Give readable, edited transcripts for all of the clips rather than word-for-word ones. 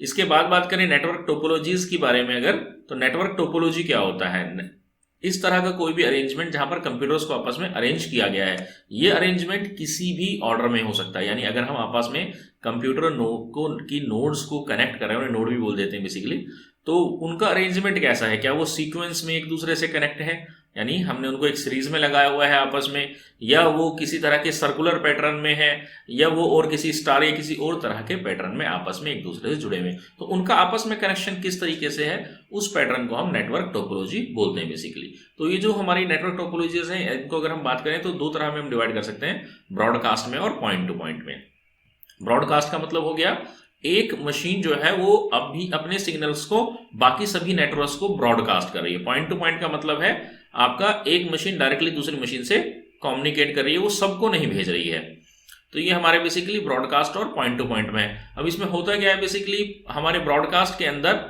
इसके बाद बात करें नेटवर्क टोपोलॉजीज के बारे में अगर, तो नेटवर्क टोपोलॉजी क्या होता है? इस तरह का कोई भी अरेंजमेंट जहां पर कंप्यूटर्स को आपस में अरेंज किया गया है। ये अरेंजमेंट किसी भी ऑर्डर में हो सकता है, यानी अगर हम आपस में कंप्यूटर की नोड्स को कनेक्ट कर रहे हैं, उन्हें नोड भी बोल देते हैं बेसिकली, तो उनका अरेंजमेंट कैसा है? क्या वो सीक्वेंस में एक दूसरे से कनेक्ट है, यानी हमने उनको एक सीरीज में लगाया हुआ है आपस में, या वो किसी तरह के सर्कुलर पैटर्न में है, या वो और किसी स्टार या किसी और तरह के पैटर्न में आपस में एक दूसरे से जुड़े हुए, तो उनका आपस में कनेक्शन किस तरीके से है, उस पैटर्न को हम नेटवर्क टोपोलॉजी बोलते हैं बेसिकली। तो ये जो हमारी नेटवर्क टोपोलॉजीज हैं, इनको अगर हम बात करें तो दो तरह में हम डिवाइड कर सकते हैं, ब्रॉडकास्ट में और पॉइंट टू पॉइंट में। ब्रॉडकास्ट का मतलब हो गया एक मशीन जो है वो अभी अपने सिग्नल्स को बाकी सभी नेटवर्क्स को ब्रॉडकास्ट कर रही है। पॉइंट टू पॉइंट का मतलब है आपका एक मशीन डायरेक्टली दूसरी मशीन से कम्युनिकेट कर रही है, वो सबको नहीं भेज रही है। तो ये हमारे बेसिकली ब्रॉडकास्ट और पॉइंट टू पॉइंट में है। अब इसमें होता क्या है, बेसिकली हमारे ब्रॉडकास्ट के अंदर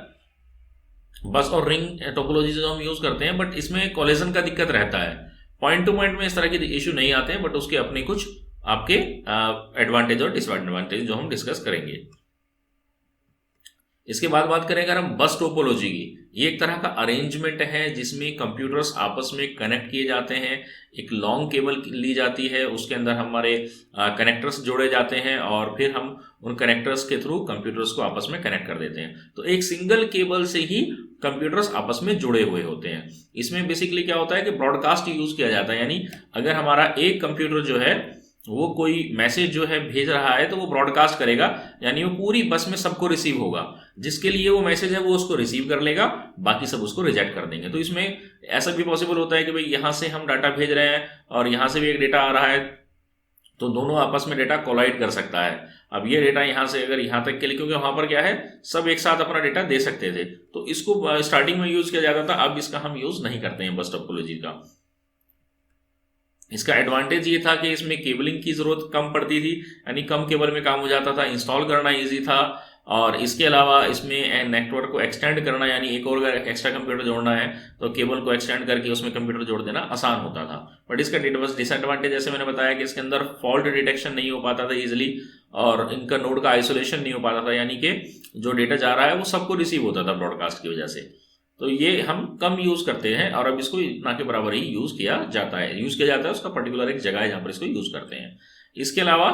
बस और रिंग टोपोलॉजी जो हम यूज करते हैं, बट इसमें कोलिजन का दिक्कत रहता है। पॉइंट टू पॉइंट में इस तरह के इश्यू नहीं आते हैं, बट उसके अपने कुछ आपके एडवांटेज और डिसएडवांटेज जो हम डिस्कस करेंगे। इसके बाद बात करें अगर हम बस टोपोलॉजी की, ये एक तरह का अरेंजमेंट है जिसमें कंप्यूटर्स आपस में कनेक्ट किए जाते हैं। एक लॉन्ग केबल ली जाती है, उसके अंदर हमारे कनेक्टर्स जोड़े जाते हैं और फिर हम उन कनेक्टर्स के थ्रू कंप्यूटर्स को आपस में कनेक्ट कर देते हैं। तो एक सिंगल केबल से ही कंप्यूटर्स आपस में जुड़े हुए होते हैं। इसमें बेसिकली क्या होता है कि ब्रॉडकास्ट यूज किया जाता है, यानी अगर हमारा एक कंप्यूटर जो है वो कोई मैसेज जो है भेज रहा है तो वो ब्रॉडकास्ट करेगा, यानी वो पूरी बस में सबको रिसीव होगा। जिसके लिए वो मैसेज है वो उसको रिसीव कर लेगा, बाकी सब उसको रिजेक्ट कर देंगे। तो इसमें ऐसा भी पॉसिबल होता है कि भाई यहाँ से हम डाटा भेज रहे हैं और यहाँ से भी एक डेटा आ रहा है, तो दोनों आपस में डेटा कोलाइड कर सकता है। अब ये डेटा यहाँ से अगर यहाँ तक के लिए, क्योंकि वहां पर क्या है सब एक साथ अपना डेटा दे सकते थे, तो इसको स्टार्टिंग में यूज किया जाता था, अब इसका हम यूज नहीं करते हैं बस टोपोलॉजी का। इसका एडवांटेज ये था कि इसमें केबलिंग की जरूरत कम पड़ती थी, यानी कम केबल में काम हो जाता था, इंस्टॉल करना इजी था, और इसके अलावा इसमें नेटवर्क को एक्सटेंड करना, यानी एक और अगर एक्स्ट्रा कंप्यूटर जोड़ना है तो केबल को एक्सटेंड करके उसमें कंप्यूटर जोड़ देना आसान होता था। बट इसका डिसएडवांटेज जैसे मैंने बताया कि इसके अंदर फॉल्ट डिटेक्शन नहीं हो पाता था इजिली, और इनका नोड का आइसोलेशन नहीं हो पाता था, यानी कि जो डेटा जा रहा है वो सबको रिसीव होता था ब्रॉडकास्ट की वजह से। तो ये हम कम यूज करते हैं और अब इसको ना के बराबर ही यूज किया जाता है उसका पर्टिकुलर एक जगह है जहां पर इसको यूज करते हैं। इसके अलावा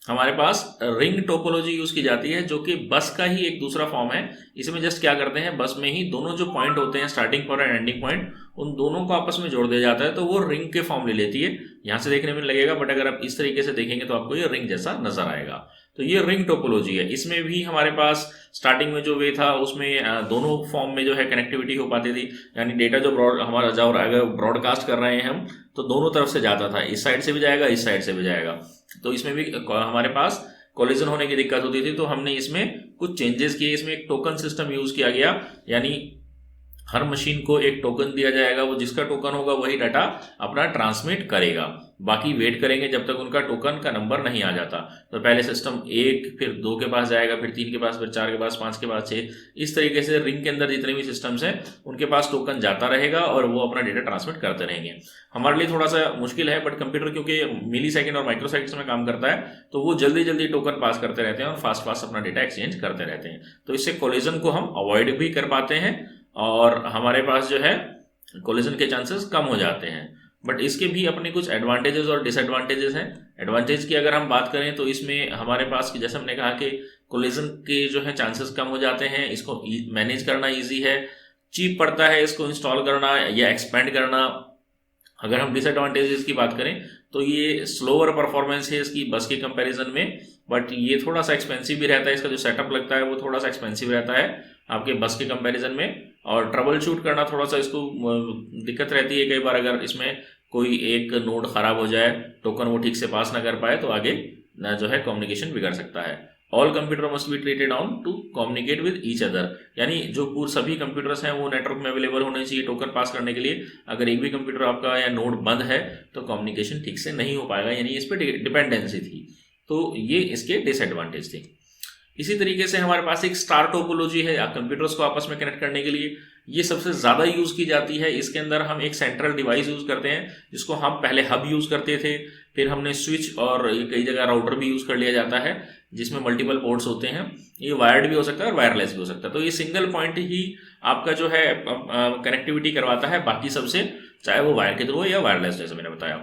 हमारे पास रिंग टोपोलॉजी यूज की जाती है, जो कि बस का ही एक दूसरा फॉर्म है। इसमें जस्ट क्या करते हैं, बस में ही दोनों जो पॉइंट होते हैं, स्टार्टिंग पॉइंट और एंडिंग पॉइंट, उन दोनों को आपस में जोड़ दिया जाता है, तो वो रिंग के फॉर्म ले लेती है। यहां से देखने में लगेगा, बट अगर आप इस तरीके से देखेंगे तो आपको ये रिंग जैसा नजर आएगा। तो ये रिंग टोपोलॉजी है। इसमें भी हमारे पास स्टार्टिंग में जो वे था उसमें दोनों फॉर्म में जो है कनेक्टिविटी हो पाती थी, यानी डेटा जो हमारा जब अगर ब्रॉडकास्ट कर रहे हैं हम, तो दोनों तरफ से जाता था, इस साइड से भी जाएगा, इस साइड से भी जाएगा। तो इसमें भी हमारे पास कोलिजन होने की दिक्कत होती थी, तो हमने इसमें कुछ चेंजेस किए। इसमें एक टोकन सिस्टम यूज किया गया, यानी हर मशीन को एक टोकन दिया जाएगा, वो जिसका टोकन होगा वही डाटा अपना ट्रांसमिट करेगा, बाकी वेट करेंगे जब तक उनका टोकन का नंबर नहीं आ जाता। तो पहले सिस्टम 1, फिर 2 के पास जाएगा, फिर 3 के पास, फिर 4 के पास, 5 के पास, 6, इस तरीके से रिंग के अंदर जितने भी सिस्टम्स हैं उनके पास टोकन जाता रहेगा और वो अपना डेटा ट्रांसमिट करते रहेंगे। हमारे लिए थोड़ा सा मुश्किल है, बट कंप्यूटर क्योंकि मिली सेकेंड और माइक्रो सेकेंड्स में काम करता है, तो वो जल्दी जल्दी टोकन पास करते रहते हैं और फास्ट फास्ट अपना डेटा एक्सचेंज करते रहते हैं। तो इससे कोलिजन को हम अवॉइड भी कर पाते हैं और हमारे पास जो है कोलिजन के चांसेस कम हो जाते हैं। बट इसके भी अपने कुछ एडवांटेजेस और डिसएडवांटेजेस हैं। एडवांटेज की अगर हम बात करें तो इसमें हमारे पास जैसे हमने कहा कि कोलिजन के जो है चांसेस कम हो जाते हैं, इसको मैनेज करना इजी है, चीप पड़ता है इसको इंस्टॉल करना या एक्सपेंड करना। अगर हम डिसएडवांटेजेस की बात करें तो ये स्लोअर परफॉर्मेंस है इसकी बस के कंपैरिजन में, बट ये थोड़ा सा एक्सपेंसिव भी रहता है, इसका जो सेटअप लगता है वो थोड़ा सा एक्सपेंसिव रहता है आपके बस के कंपैरिजन में, और ट्रबल शूट करना थोड़ा सा इसको दिक्कत रहती है। कई बार अगर इसमें कोई एक नोड खराब हो जाए, टोकन वो ठीक से पास ना कर पाए, तो आगे जो है कम्युनिकेशन बिगड़ सकता है। All computer must be treated on to communicate with each other, यानी जो सभी कंप्यूटर्स हैं वो नेटवर्क में अवेलेबल होने चाहिए टोकन पास करने के लिए। अगर एक भी कंप्यूटर आपका या नोड बंद है तो कम्युनिकेशन ठीक से नहीं हो पाएगा, यानी इस पर डिपेंडेंसी थी। तो ये इसके डिसएडवांटेज थे। इसी तरीके से हमारे पास एक स्टार टोपोलॉजी है कंप्यूटर्स को आपस में कनेक्ट करने के लिए। ये सबसे ज़्यादा यूज़ की जाती है। इसके अंदर हम एक सेंट्रल डिवाइस यूज़ करते हैं जिसको हम पहले हब यूज़ करते थे, फिर हमने स्विच और कई जगह राउटर भी यूज़ कर लिया जाता है। जिसमें मल्टीपल पोर्ट्स होते हैं, ये वायर्ड भी हो सकता है और वायरलेस भी हो सकता है। तो ये सिंगल पॉइंट ही आपका जो है कनेक्टिविटी करवाता है बाकी सबसे, चाहे वो वायर के थ्रू हो या वायरलेस, जैसे मैंने बताया।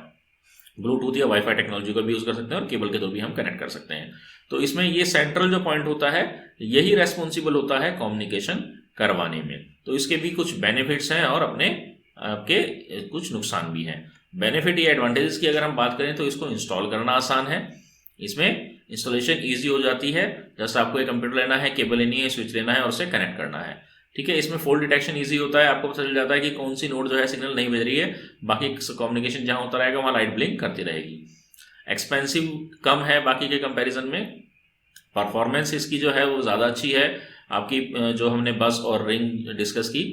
ब्लूटूथ या वाईफाई टेक्नोलॉजी का भी यूज़ कर सकते हैं और केबल के थ्रू भी हम कनेक्ट कर सकते हैं। तो इसमें ये सेंट्रल जो पॉइंट होता है यही रेस्पॉन्सिबल होता है कम्युनिकेशन करवाने में। तो इसके भी कुछ बेनिफिट्स हैं और अपने आपके कुछ नुकसान भी हैं। बेनिफिट या एडवांटेजेस की अगर हम बात करें तो इसको इंस्टॉल करना आसान है, इसमें इंस्टॉलेशन ईजी हो जाती है। जैसे आपको एक कंप्यूटर लेना है, केबल लेनी है, स्विच लेना है और उसे कनेक्ट करना है, ठीक है। इसमें फॉल्ट डिटेक्शन ईजी होता है, आपको पता चल जाता है कि कौन सी नोड जो है सिग्नल नहीं भेज रही है, बाकी कम्युनिकेशन जहां होता रहेगा वहां लाइट ब्लिंक करती रहेगी। एक्सपेंसिव कम है बाकी के कंपैरिजन में, परफॉर्मेंस इसकी जो है वो ज़्यादा अच्छी है। आपकी जो हमने बस और रिंग डिस्कस की,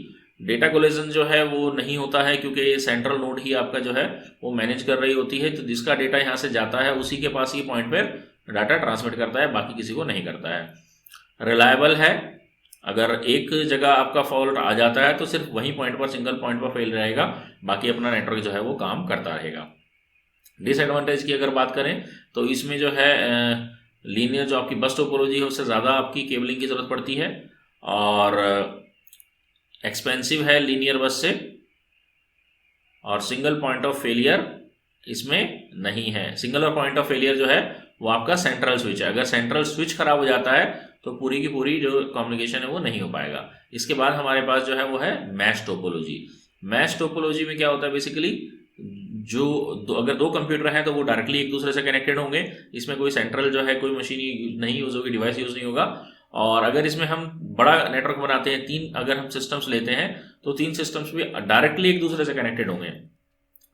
डेटा कोलिजन जो है वो नहीं होता है क्योंकि सेंट्रल नोड ही आपका जो है वो मैनेज कर रही होती है। तो जिसका डेटा यहाँ से जाता है उसी के पास ये पॉइंट पर डाटा ट्रांसमिट करता है, बाकी किसी को नहीं करता है। रिलायबल है, अगर एक जगह आपका फॉल्ट आ जाता है तो सिर्फ वही पॉइंट पर, सिंगल पॉइंट पर फेल रहेगा, बाकी अपना नेटवर्क जो है वो काम करता रहेगा। डिसएडवांटेज की अगर बात करें तो इसमें जो है लीनियर जो आपकी बस टोपोलॉजी है उससे ज़्यादा आपकी केबलिंग की ज़रूरत पड़ती है और एक्सपेंसिव है लीनियर बस से, और सिंगल पॉइंट ऑफ फेलियर इसमें नहीं है। सिंगल और पॉइंट ऑफ फेलियर जो है वो आपका सेंट्रल स्विच है, अगर सेंट्रल स्विच खराब हो जाता है तो पूरी की पूरी जो कम्युनिकेशन है वो नहीं हो पाएगा। इसके बाद हमारे पास जो है वो है मैश टोपोलॉजी। मैश टोपोलॉजी में क्या होता है, बेसिकली अगर दो कंप्यूटर हैं तो वो डायरेक्टली एक दूसरे से कनेक्टेड होंगे, इसमें कोई सेंट्रल जो है कोई मशीन नहीं यूज होगी, डिवाइस यूज नहीं होगा। और अगर इसमें हम बड़ा नेटवर्क बनाते हैं, तीन अगर हम सिस्टम्स लेते हैं तो तीन सिस्टम्स भी डायरेक्टली एक दूसरे से कनेक्टेड होंगे,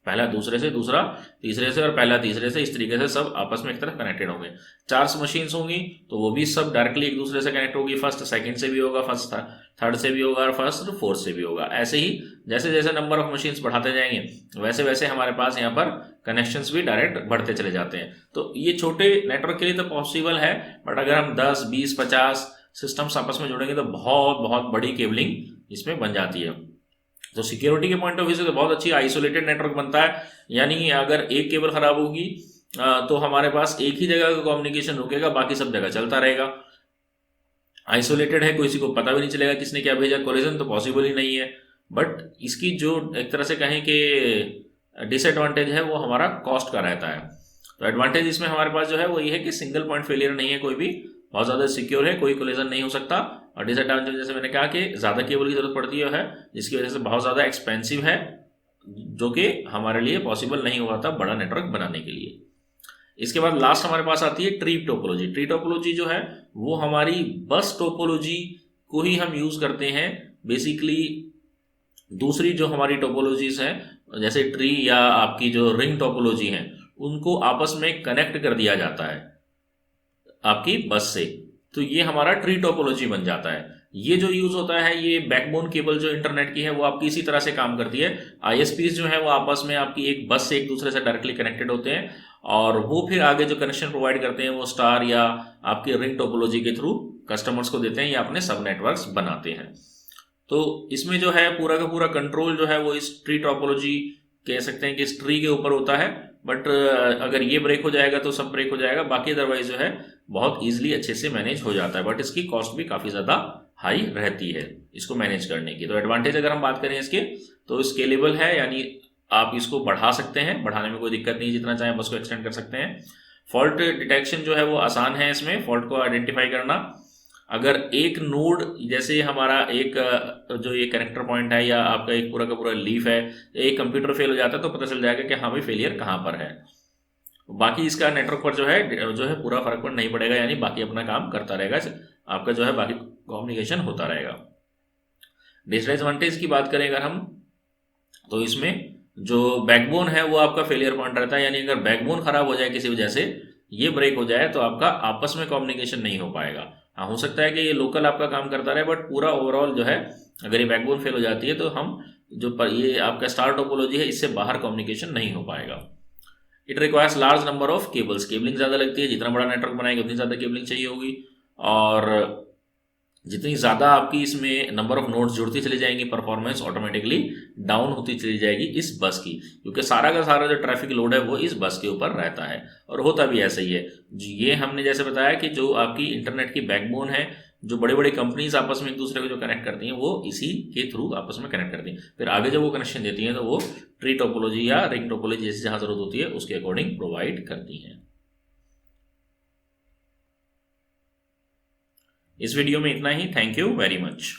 पहला दूसरे से, दूसरा तीसरे से और पहला तीसरे से, इस तरीके से सब आपस में एक तरफ कनेक्टेड होंगे। चार मशीन्स होंगी तो वो भी सब डायरेक्टली एक दूसरे से कनेक्ट होगी, फर्स्ट सेकंड से भी होगा, फर्स्ट थर्ड से भी होगा और फर्स्ट फोर्थ से भी होगा। ऐसे ही जैसे जैसे नंबर ऑफ मशीन्स बढ़ाते जाएंगे वैसे वैसे हमारे पास यहाँ पर कनेक्शंस भी डायरेक्ट बढ़ते चले जाते हैं। तो ये छोटे नेटवर्क के लिए तो पॉसिबल है, बट अगर हम 10, 20, 50 सिस्टम्स आपस में जोड़ेंगे तो बहुत बहुत बड़ी केबलिंग इसमें बन जाती है। तो सिक्योरिटी के पॉइंट ऑफ व्यू से तो बहुत अच्छी आइसोलेटेड नेटवर्क बनता है, यानी अगर एक केबल खराब होगी तो हमारे पास एक ही जगह का कम्युनिकेशन रुकेगा, बाकी सब जगह चलता रहेगा। आइसोलेटेड है, किसी को पता भी नहीं चलेगा किसने क्या भेजा, कोलिजन तो पॉसिबल ही नहीं है। बट इसकी जो एक तरह से कहें कि डिसएडवांटेज है वो हमारा कॉस्ट का रहता है। तो एडवांटेज इसमें हमारे पास जो है वो ये है कि सिंगल पॉइंट फेलियर नहीं है, कोई भी बहुत ज़्यादा सिक्योर है, कोई कोलिजन नहीं हो सकता। और डिसएडवांटेज जैसे मैंने कहा कि ज़्यादा केबल की जरूरत पड़ती है, जिसकी वजह से बहुत ज़्यादा एक्सपेंसिव है, जो कि हमारे लिए पॉसिबल नहीं हुआ था बड़ा नेटवर्क बनाने के लिए। इसके बाद लास्ट हमारे पास आती है ट्री टोपोलॉजी। ट्री टोपोलॉजी जो है वो हमारी बस टोपोलॉजी को ही हम यूज़ करते हैं। बेसिकली दूसरी जो हमारी टोपोलॉजीज हैं जैसे ट्री या आपकी जो रिंग टोपोलॉजी हैं उनको आपस में कनेक्ट कर दिया जाता है आपकी बस से, तो ये हमारा ट्री टोपोलॉजी बन जाता है। ये जो यूज होता है, ये बैकबोन केबल जो इंटरनेट की है वो आपकी इसी तरह से काम करती है। आईएसपीज जो है वो आपस में आपकी एक बस से एक दूसरे से डायरेक्टली कनेक्टेड होते हैं और वो फिर आगे जो कनेक्शन प्रोवाइड करते हैं वो स्टार या आपकी रिंग टोपोलॉजी के थ्रू कस्टमर्स को देते हैं या अपने सब नेटवर्क्स बनाते हैं। तो इसमें जो है पूरा का पूरा कंट्रोल जो है वो इस ट्री टोपोलॉजी कह सकते हैं कि इस ट्री के ऊपर होता है। बट अगर ये ब्रेक हो जाएगा तो सब ब्रेक हो जाएगा, बाकी अदरवाइज जो है बहुत ईजिली अच्छे से मैनेज हो जाता है। बट इसकी कॉस्ट भी काफ़ी ज़्यादा हाई रहती है इसको मैनेज करने की। तो एडवांटेज अगर हम बात करें इसके तो स्केलेबल है, यानी आप इसको बढ़ा सकते हैं, बढ़ाने में कोई दिक्कत नहीं, जितना चाहें बस को एक्सटेंड कर सकते हैं। फॉल्ट डिटेक्शन जो है वो आसान है, इसमें फॉल्ट को आइडेंटिफाई करना। अगर एक नोड जैसे हमारा एक जो ये कनेक्टर पॉइंट है या आपका एक पूरा का पूरा लीफ है, एक कंप्यूटर फेल हो जाता है तो पता चल जाएगा कि हाँ भाई फेलियर कहाँ पर है। बाकी इसका नेटवर्क पर जो है पूरा फर्क पर नहीं पड़ेगा, यानी बाकी अपना काम करता रहेगा, आपका जो है बाकी कम्युनिकेशन होता रहेगा। डिसएडवांटेज की बात करें अगर हम तो इसमें जो बैकबोन है वो आपका फेलियर पॉइंट रहता है, यानी अगर बैकबोन खराब हो जाए किसी वजह से, ये ब्रेक हो जाए तो आपका आपस में कम्युनिकेशन नहीं हो पाएगा। हाँ, हो सकता है कि ये लोकल आपका काम करता रहे बट पूरा ओवरऑल जो है अगर ये बैकबोन फेल हो जाती है तो हम ये आपका स्टार टोपोलॉजी है इससे बाहर कम्युनिकेशन नहीं हो पाएगा। It requires large number of cables, cabling ज़्यादा लगती है, जितना बड़ा नेटवर्क बनाएंगे उतनी ज़्यादा केबलिंग चाहिए होगी। और जितनी ज़्यादा आपकी इसमें नंबर ऑफ नोड्स जुड़ती चली जाएंगी, परफॉर्मेंस ऑटोमेटिकली डाउन होती चली जाएगी इस बस की, क्योंकि सारा का सारा जो ट्रैफिक लोड है वो इस बस के ऊपर रहता है। और होता भी ऐसा ही है। ये हमने जैसे बताया कि जो आपकी इंटरनेट की बैकबोन है, जो बड़े बड़े कंपनीज आपस में एक दूसरे को जो कनेक्ट करती हैं, वो इसी के थ्रू आपस में कनेक्ट करती हैं। फिर आगे जब वो कनेक्शन देती हैं तो वो ट्री टोपोलॉजी या रिंग टोपोलॉजी जैसी जहाँ जरूरत होती है उसके अकॉर्डिंग प्रोवाइड करती हैं। इस वीडियो में इतना ही। Thank you very much.